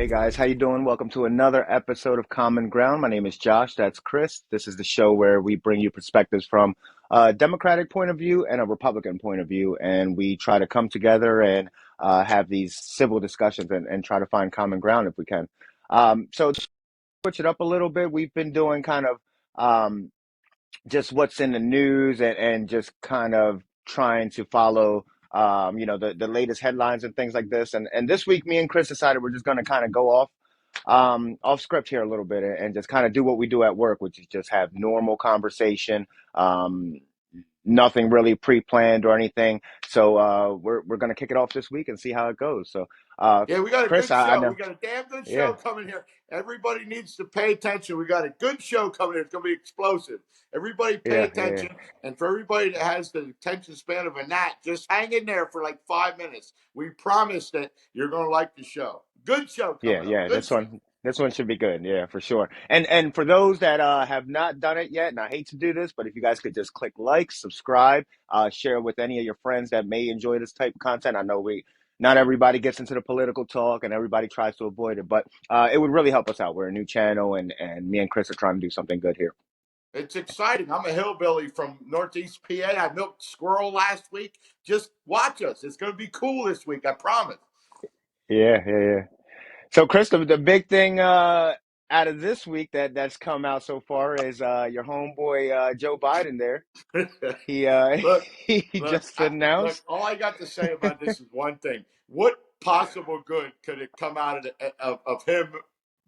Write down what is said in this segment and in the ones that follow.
Hey guys, how you doing? Welcome to another episode of Common Ground. My name is Josh. That's Chris. This is the show where we bring you perspectives from a Democratic point of view and a Republican point of view, and we try to come together and have these civil discussions and try to find common ground if we can. So to switch it up a little bit, we've been doing kind of just what's in the news and just kind of trying to follow the latest headlines and things like this. And this week me and Chris decided we're just going to kind of go off script here a little bit and just kind of do what we do at work, which is just have normal conversation. Nothing really pre-planned or anything. So we're going to kick it off this week and see how it goes. So Yeah, we got a Chris, good I show. know. We got a damn good show Yeah. coming here. Everybody needs to pay attention. We got a good show coming here. It's going to be explosive. Everybody pay Yeah, yeah, attention. And for everybody that has the attention span of a gnat, just hang in there for like 5 minutes. We promise that you're going to like the show. Good show yeah, coming up. yeah. Good This show. one, this one should be good. Yeah, for sure. And for those that have not done it yet, and I hate to do this, but if you guys could just click like, subscribe, share with any of your friends that may enjoy this type of content. I know we not everybody gets into the political talk, and everybody tries to avoid it, but it would really help us out. We're a new channel, and me and Chris are trying to do something good here. It's exciting. I'm a hillbilly from Northeast PA. I milked squirrel last week. Just watch us. It's going to be cool this week. I promise. Yeah, yeah, yeah. So, Chris, the big thing out of this week that's come out so far is your homeboy Joe Biden. There, he Look, he Look, just announced. all I got to say about this is one thing. What possible good could it come out of him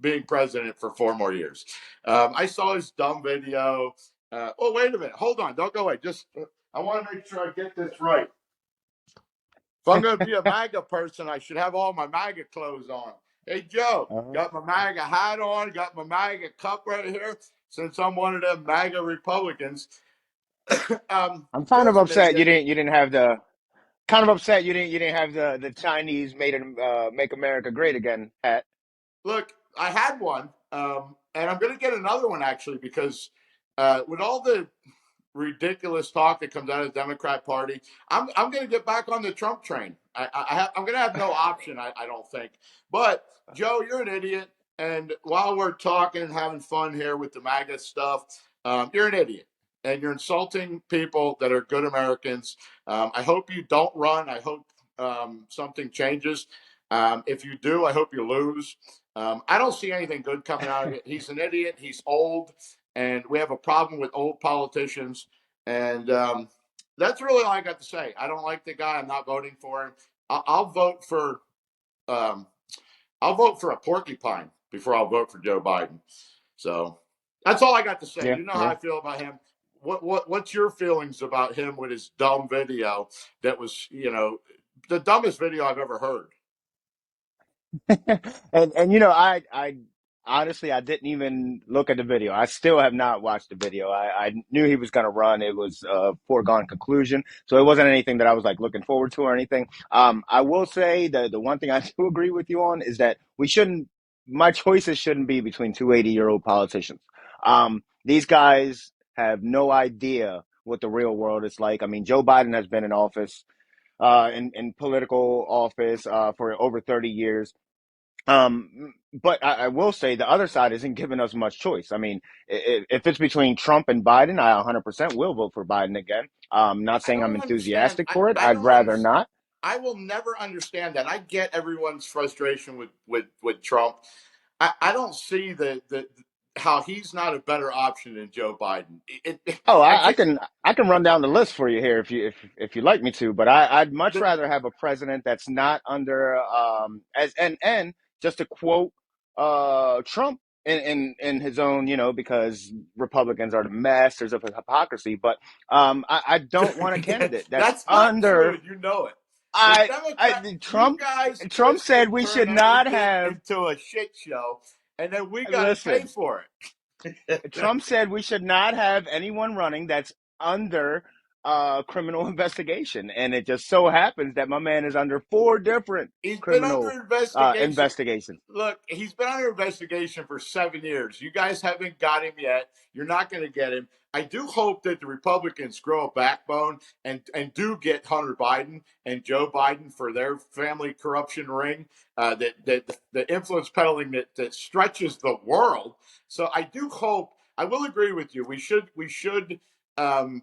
being president for 4 more years? I saw his dumb video. Oh, wait a minute. Hold on. Don't go away. Just, I want to make sure I get this right. If I'm going to be a MAGA person, I should have all my MAGA clothes on. Hey, Joe, Uh-huh. got my MAGA hat on, got my MAGA cup right here. Since I'm one of them MAGA Republicans, I'm kind of Joe's an upset idiot. you didn't have the kind of upset you didn't have the Chinese made it make America great again hat. Look, I had one, and I'm going to get another one actually because with all the ridiculous talk that comes out of the Democrat Party, I'm going to get back on the Trump train. I'm going to have no option. I don't think. But Joe, you're an idiot. And while we're talking and having fun here with the MAGA stuff, you're an idiot. And you're insulting people that are good Americans. I hope you don't run. I hope something changes. If you do, I hope you lose. I don't see anything good coming out of it. He's an idiot. He's old, and we have a problem with old politicians. And that's really all I got to say. I don't like the guy. I'm not voting for him. I'll vote for um, I'll vote for a porcupine before I'll vote for Joe Biden. So that's all I got to say. Yeah, You know how yeah. I feel about him. What's your feelings about him with his dumb video that was, the dumbest video I've ever heard? And you know, I honestly I didn't even look at the video. I still have not watched the video. I knew he was going to run. It was a foregone conclusion, so it wasn't anything that I was like looking forward to or anything. I will say that the one thing I do agree with you on is that we shouldn't. My choices shouldn't be between two 80-year-old politicians. These guys have no idea what the real world is like. I mean, Joe Biden has been in office, in political office, for over 30 years. But I will say the other side isn't giving us much choice. I mean, if it's between Trump and Biden, I 100% will vote for Biden again. Not I saying I'm don't understand. enthusiastic for it. I I'd don't rather understand. not. I will never understand that. I get everyone's frustration with Trump. I don't see the how he's not a better option than Joe Biden. Oh, I I can't. can run down the list for you here if you'd like me to. But I'd much The, rather have a president that's not under as and just to quote Trump in his own, because Republicans are the masters of hypocrisy. But I don't want a candidate that's that's not true, under. and you know it. The I Democrat, you Trump guys Trump twist said and we turn should not everything have. into a shit show, and then we got to pay Listen, for it. Trump said we should not have anyone running that's under criminal investigation, and it just so happens that my man is under four different He's been under criminal investigation. investigations. Look, he's been under investigation for 7 years. You guys haven't got him yet. You're not going to get him. I do hope that the Republicans grow a backbone and do get Hunter Biden and Joe Biden for their family corruption ring, that the influence peddling that stretches the world. So I do hope. I will agree with you. We should um,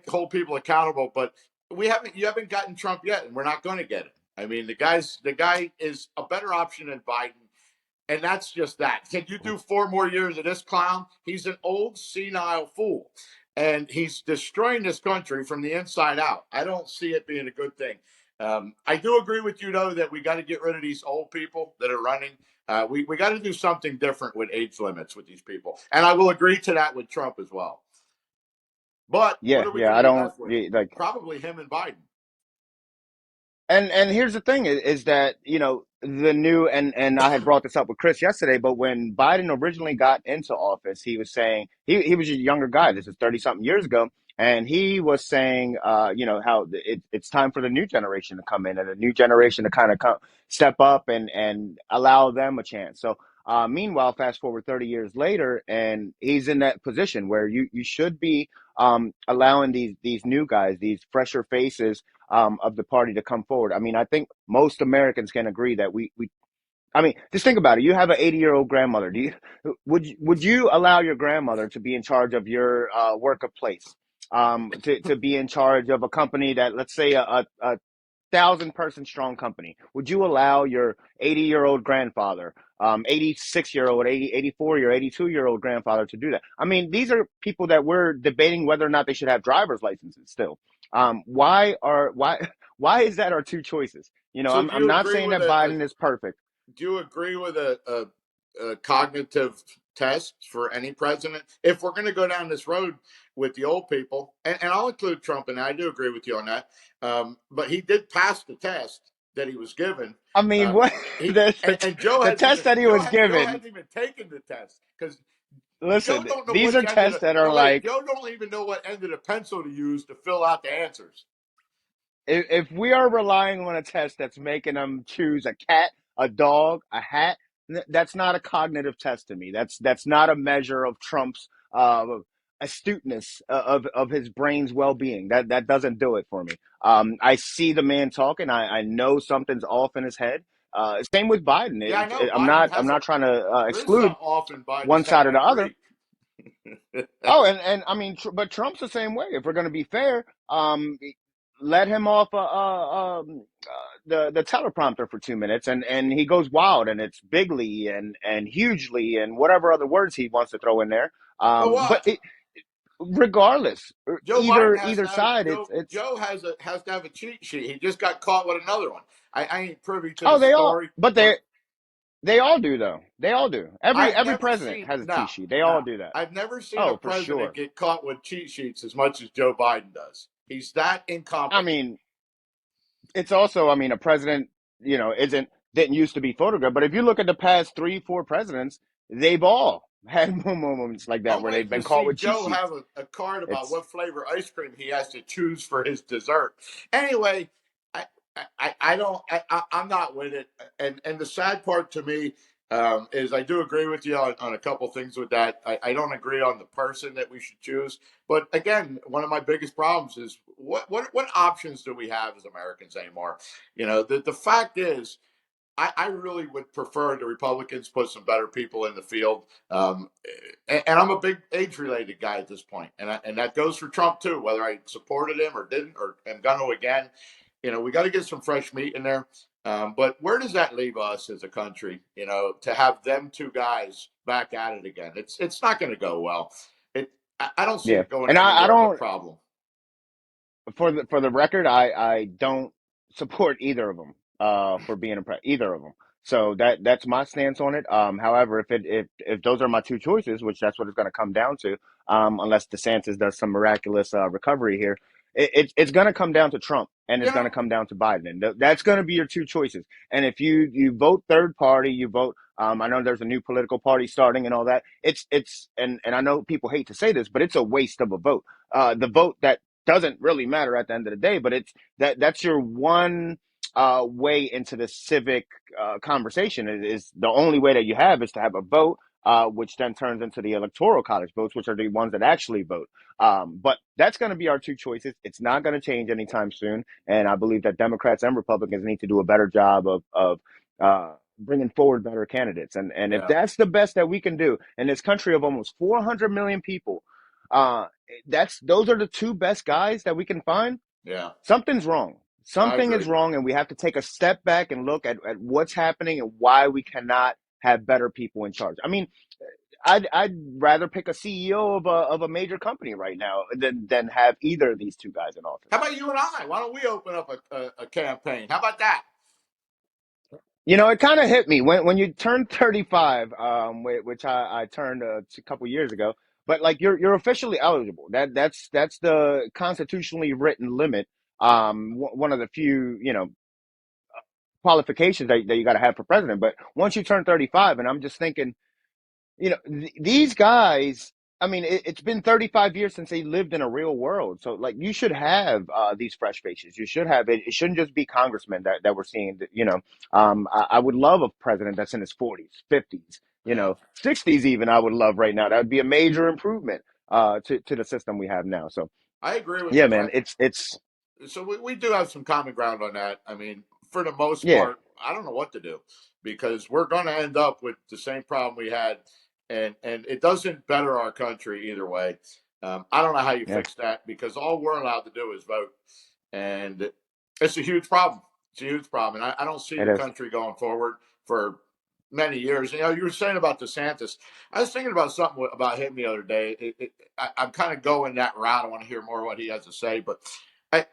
hold people accountable, but we haven't. You haven't gotten Trump yet, and we're not going to get it. I mean, the guy is a better option than Biden, and that's just that. Can you do 4 more years of this clown? He's an old senile fool, and he's destroying this country from the inside out. I don't see it being a good thing. I do agree with you though that we got to get rid of these old people that are running. We got to do something different with age limits with these people, and I will agree to that with Trump as well. But what Yeah, are we yeah, going I to be don't left with? yeah, like. Probably him and Biden. And here's the thing is that, the new, and I had brought this up with Chris yesterday, but when Biden originally got into office, he was saying he was a younger guy. This is 30 something years ago. And he was saying, how it's time for the new generation to come in, and the new generation to kind of step up and allow them a chance. So, meanwhile, fast forward 30 years later, and he's in that position where you should be allowing these new guys, these fresher faces of the party to come forward. I mean, I think most Americans can agree that I mean, just think about it. You have an 80-year-old grandmother. Would you allow your grandmother to be in charge of your workplace? To be in charge of a company that, let's say, a 1,000 person strong company. Would you allow your 80-year-old grandfather, 86-year-old, 80, 84-year, 82-year-old grandfather to do that? I mean, these are people that we're debating whether or not they should have driver's licenses still. Why why is that our two choices? So I'm not saying that Biden is perfect. do you agree with a cognitive test for any president? If we're going to go down this road with the old people, and I'll include Trump, and I do agree with you on that. But he did pass the test that he was given. I mean, Um, what he and the test that he was Joe given. hasn't even taken the test because Joe Listen, don't know these which are end of tests the that are no wait like, Joe don't even know what end of the pencil to use to fill out the answers. if we are relying on a test that's making them choose a cat, a dog, a hat, that's not a cognitive test to me. That's not a measure of Trump's astuteness, of his brain's well being. That doesn't do it for me. I see the man talking. I know something's off in his head. Same with Biden. Yeah, I know I'm Biden not has a trying to there is exclude something off in Biden's one head. side or I the other. agree. Oh, and I mean, but Trump's the same way. If we're going to be fair, let him off the teleprompter for 2 minutes, and he goes wild, and it's bigly and hugely and whatever other words he wants to throw in there. So But what? regardless, Joe Biden has either to have side, it's Joe has to have a cheat sheet. He just got caught with another one. I ain't privy to the oh, story, but but they all do though. They all do. I've Every never president seen has a cheat no sheet. They all no do that. I've never seen a Oh, for president sure. get caught with cheat sheets as much as Joe Biden does. He's that I incompetent. mean, it's also, I mean, a president, isn't didn't used to be photographed. But if you look at the past three, four presidents, they've all had moments like that I'm where they've waiting to been caught see with cheat Joe sheets. have a card about It's what flavor ice cream he has to choose for his dessert. Anyway, I I don't I'm not with it. And the sad part to me is I do agree with you on a couple things with that. I don't agree on the person that we should choose. But again, one of my biggest problems is what options do we have as Americans anymore? The fact is I really would prefer the Republicans put some better people in the field. And I'm a big age related guy at this point. And that goes for Trump too, whether I supported him or didn't, or am going to again. We got to get some fresh meat in there. But where does that leave us as a country, to have them two guys back at it again? It's not going to go well. I don't see yeah, it going and I anywhere but don't, problem. for the record, I don't support either of them for being either of them. So that's my stance on it. However, if those are my two choices, which that's what it's going to come down to, unless DeSantis does some miraculous recovery here, it's going to come down to Trump, and it's You going to know, come down to Biden, and that's going to be your two choices. And if you vote third party, you vote. I know there's a new political party starting and all that. And I know people hate to say this, but it's a waste of a vote. The vote that doesn't really matter at the end of the day. But it's that's your one way into the civic conversation. It is the only way that you have is to have a vote, which then turns into the electoral college votes, which are the ones that actually vote. But that's going to be our two choices. It's not going to change anytime soon, and I believe that Democrats and Republicans need to do a better job of bringing forward better candidates. And if Yeah, that's the best that we can do in this country of almost 400 million people, uh, those are the two best guys that we can find. yeah, Something's wrong. I Something is agree. wrong, and we have to take a step back and look at what's happening and why we cannot have better people in charge. I mean, I'd rather pick a CEO of a major company right now than have either of these two guys in How office. about you and I? Why don't we open up a campaign? How about that? You know, it kind of hit me when you turn 35, which I turned a couple years ago. But like you're officially eligible. That's the constitutionally written limit. One of the few qualifications that you got to have for president. But once you turn 35, and I'm just thinking, these guys. I mean, it's been 35 years since they lived in a real world. So, like, you should have these fresh faces. You should have it. It shouldn't just be congressmen that we're seeing. I would love a president that's in his 40s, 50s, Yeah, 60s even. I would love right now. That would be a major improvement to the system we have now. So, I agree with yeah, you. man, it's So we do have some common ground on that. I mean, for the most yeah, part, I don't know what to do because we're going to end up with the same problem we had, and it doesn't better our country either way. I don't know how you yeah, fix that because all we're allowed to do is vote, and it's a huge problem. It's a huge problem, and I don't see it the is. country going forward for many years. You were saying about DeSantis. I was thinking about something about him the other day. I'm kind of going that route. I want to hear more what he has to say, but I,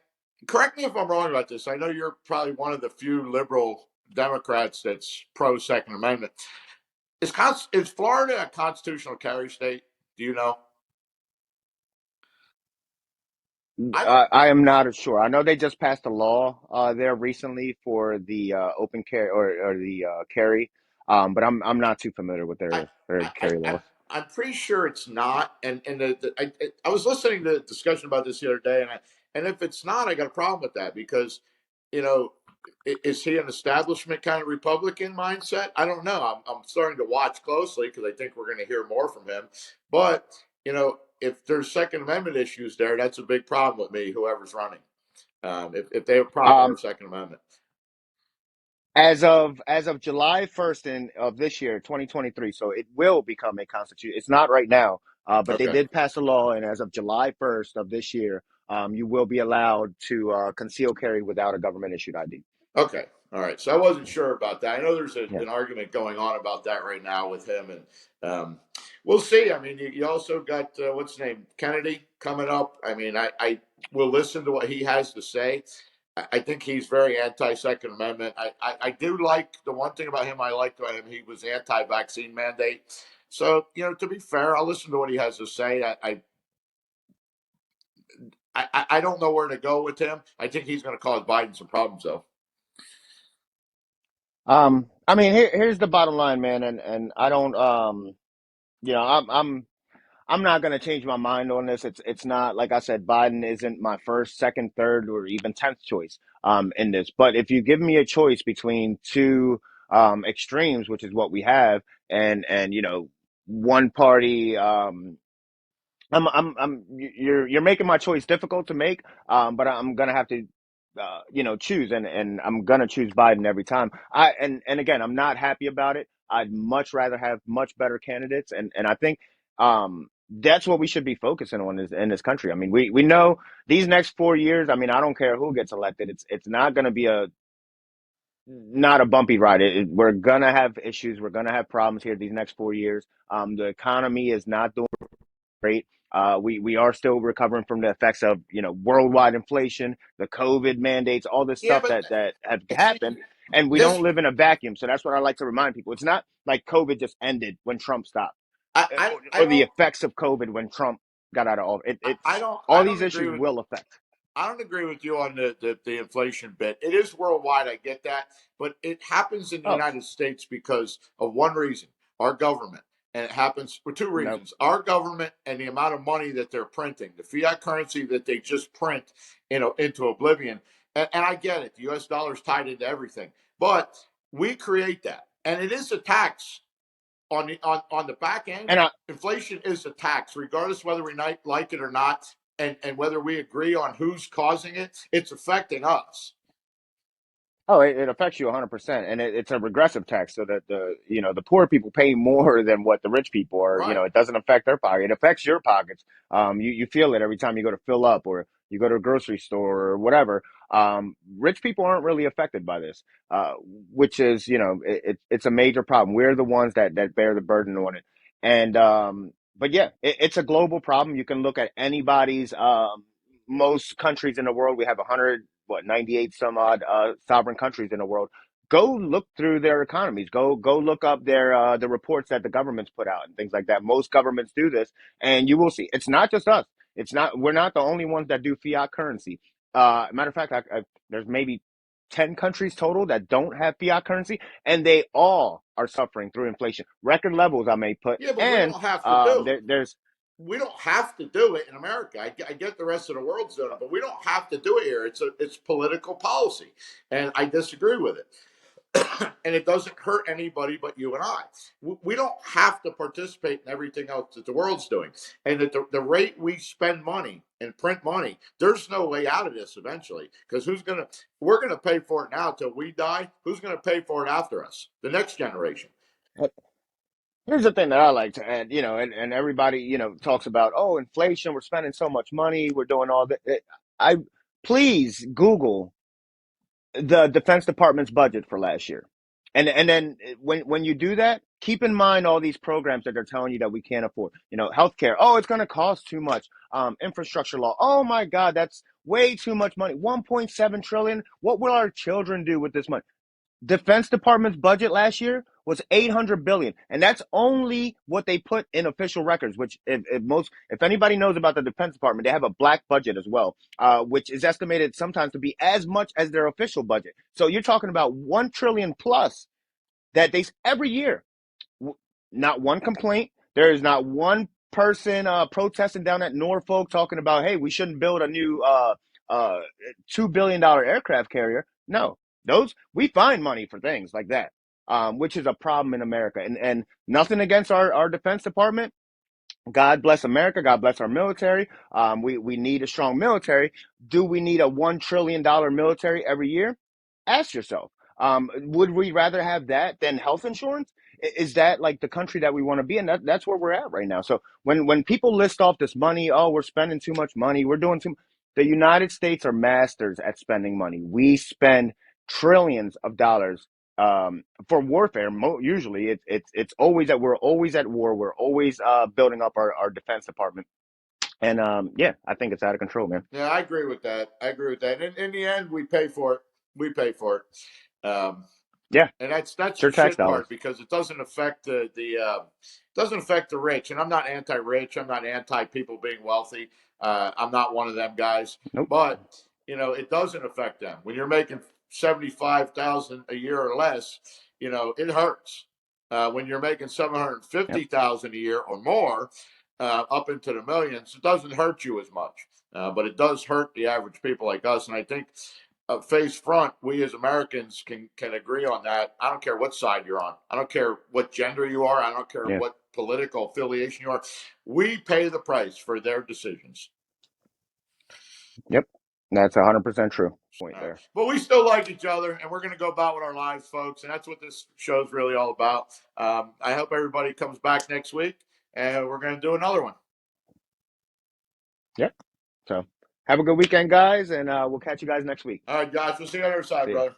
correct me if I'm wrong about this. I know you're probably one of the few liberal Democrats that's pro Second Amendment. Is Florida a constitutional carry state? Do you know? I don't. I am not sure. I know they just passed a law there recently for the open carry or the carry, but I'm not too familiar with I, their carry I'm laws. pretty sure it's not. And I was listening to a discussion about this the other day, and if it's not, I got a problem with that because, you know, is he an establishment kind of Republican mindset? I don't know. I'm starting to watch closely because I think we're going to hear more from him. But if there's Second Amendment issues there, that's a big problem with me. Whoever's running, if they have a problem with Um, our Second Amendment. as of July 1st of this year, 2023, so it will become a constitution. It's not right now, but they Okay. did pass a law, and as of July 1st of this year, you will be allowed to conceal carry without a government issued ID. Okay. All right. So I wasn't sure about that. I know there's Yeah. an argument going on about that right now with him, and we'll see. I mean, you also got what's his name, Kennedy, coming up. I mean, I will listen to what he has to say. I think he's very anti Second Amendment. I do like the one thing about him I liked about him, he was anti vaccine mandate. So, to be fair, I'll listen to what he has to say. I don't know where to go with him. I think he's going to cause Biden some problems, though. I mean, here's the bottom line, man, and I don't, you know, I'm not gonna change my mind on this. It's not like I said, Biden isn't my first, second, third, or even 10th choice in this. But if you give me a choice between two extremes, which is what we have, and one party you're making my choice difficult to make, but I'm gonna have to, choose, and I'm gonna choose Biden every time. And again, I'm not happy about it. I'd much rather have much better candidates, and I think that's what we should be focusing on is in this country. I mean, we know these next 4 years. I mean, I don't care who gets elected. It's not gonna be not a bumpy ride. We're gonna have issues. We're gonna have problems here these next 4 years. The economy is not doing great. We are still recovering from the effects of worldwide inflation, the COVID mandates, all this Yeah, stuff but that have see, happened, and we this don't live in a vacuum. So that's what I like to remind people. It's not like COVID just ended when Trump stopped, I, uh, I, I or the don't effects of COVID when Trump got out of office. I It's don't all I these don't agree issues with will affect. you on the inflation bit. It is worldwide, I get that, but it happens in the Oh, United States because of one reason: our government. And it happens for two Nope. reasons: our government and the amount of money that they're printing, the fiat currency that they just print, into oblivion. And I get it. The US dollar is tied into everything. But we create that. And it is a tax on the back end. And I, Inflation is a tax, regardless whether we like it or not, and whether we agree on who's causing it, it's affecting us. Oh, it affects you 100%, and it's a regressive tax, so that the poor people pay more than what the rich people are. Right. It doesn't affect their pocket; it affects your pockets. You feel it every time you go to fill up, or you go to a grocery store or whatever. Rich people aren't really affected by this, which is it's a major problem. We're the ones that bear the burden on it, and but yeah, it's a global problem. You can look at anybody's. Most countries in the world, we have 98 some odd sovereign countries in the world. Go look through their economies. Go look up their the reports that the governments put out and things like that. Most governments do this, and you will see it's not just us. It's not We're not the only ones that do fiat currency. Matter of fact, there's maybe 10 countries total that don't have fiat currency, and they all are suffering through inflation, record levels, I may put. Yeah, but we And don't have to do it. there's We don't have to do it in America. I get the rest of the world's doing it, but we don't have to do it here. It's political policy, and I disagree with it. And it doesn't hurt anybody but you and I. We don't have to participate in everything else that the world's doing. And at the rate we spend money and print money, there's no way out of this eventually. Because we're going to pay for it now till we die. Who's going to pay for it after us? The next generation. Here's the thing that I like to add, and everybody, talks about, oh, inflation, we're spending so much money, we're doing all that. I Please Google the Defense Department's budget for last year. And then when you do that, keep in mind all these programs that they're telling you that we can't afford. Healthcare. Oh, it's going to cost too much. Infrastructure law. Oh my God, that's way too much money. 1.7 trillion. What will our children do with this money? Defense Department's budget last year was 800 billion, and that's only what they put in official records. Which, if anybody knows about the Defense Department, they have a black budget as well, which is estimated sometimes to be as much as their official budget. So you're talking about 1 trillion plus that they every year. Not one complaint. There is not one person protesting down at Norfolk talking about, hey, we shouldn't build a new uh, $2 billion aircraft carrier. No, those we find money for things like that, which is a problem in America. And nothing against our Defense Department. God bless America. God bless our military. We need a strong military. Do we need a $1 trillion military every year? Ask yourself. Would we rather have that than health insurance? Is that like the country that we want to be in? That's where we're at right now. So when people list off this money, oh, we're spending too much money, we're doing too. The United States are masters at spending money. We spend trillions of dollars for warfare. Usually, it's always that we're always at war. We're always building up our Defense Department, and yeah, I think it's out of control, man. Yeah, I agree with that. I agree with that. And in the end, we pay for it. We pay for it. Yeah, And that's it's the your tax shit dollars. part because it doesn't affect the doesn't affect the rich. And I'm not anti-rich. I'm not anti people being wealthy. I'm not one of them guys. Nope. But it doesn't affect them when you're making 75,000 a year or less. It hurts. When you're making Yep. 750,000 a year or more, up into the millions, it doesn't hurt you as much. But it does hurt the average people like us. And I think face front, we as Americans can agree on that. I don't care what side you're on. I don't care what gender you are. I don't care Yeah. what political affiliation you are. We pay the price for their decisions. Yep. That's 100% true. Point there. But we still like each other, and we're going to go about with our lives, folks. And that's what this show's really all about. I hope everybody comes back next week, and we're going to do another one. Yep. So have a good weekend, guys, and we'll catch you guys next week. All right, Josh. We'll see you on the other side, See ya. brother.